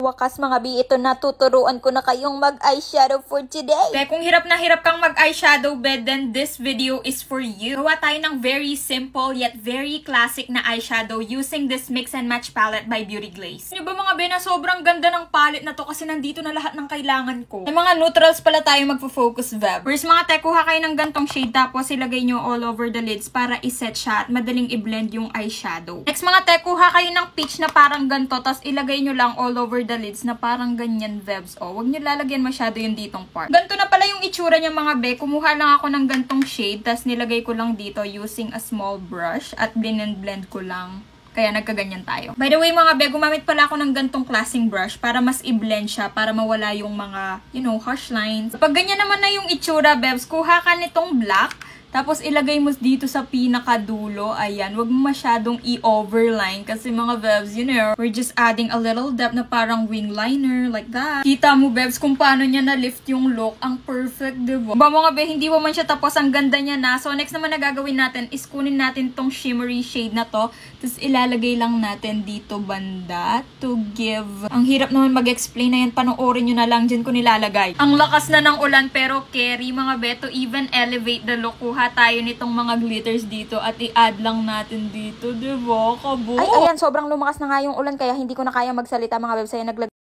Wakas mga bi, ito na, tuturuan ko na kayong mag-eyeshadow for today. Kaya kung hirap na hirap kang mag-eyeshadow bed, then this video is for you. Gawa tayo ng very simple yet very classic na eyeshadow using this mix and match palette by Beauty Glaze. Ano ba mga be, na sobrang ganda ng palette na to kasi nandito na lahat ng kailangan ko. May mga neutrals pala tayo magfo-focus, Veb. First mga te, kuha kayo ng gantong shade tapos ilagay nyo all over the lids para iset siya at madaling i-blend yung eyeshadow. Next mga te, kuha kayo ng peach na parang ganito tapos ilagay nyo lang all over the lids na parang ganyan, Vebs. O, wag nyo lalagyan masyado yung ditong part. Ganto na pala yung itsura niya mga be. Kumuha lang ako ng gantong shade tapos nilagay ko lang dito using a small brush at blend ko lang. Kaya nagkaganyan tayo. By the way mga be, gumamit pala ako ng gantong klaseng brush para mas i-blend siya, para mawala yung mga, harsh lines. Pag ganyan naman na yung itsura, Bebs, kuha ka nitong black. Tapos, ilagay mo dito sa pinakadulo. Ayan. Huwag mo masyadong i-overline. Kasi mga Bebs, we're just adding a little depth na parang wing liner. Like that. Kita mo, Bebs, kung paano niya na-lift yung look. Ang perfect, diba? Ba mga Be, hindi mo man siya tapos. Ang ganda niya na. So, next naman na gagawin natin is kunin natin tong shimmery shade na to. Tapos, ilalagay lang natin dito banda to give. Ang hirap naman mag-explain na yan. Panoorin nyo na lang. Diyan ko nilalagay. Ang lakas na ng ulan pero carry, mga Be, to even elevate the look. Kuha tayo nitong mga glitters dito at i-add lang natin dito, diba? Kabo! Ay, ayan, sobrang lumakas na nga yung ulan kaya hindi ko na kaya magsalita mga Bebs. Kaya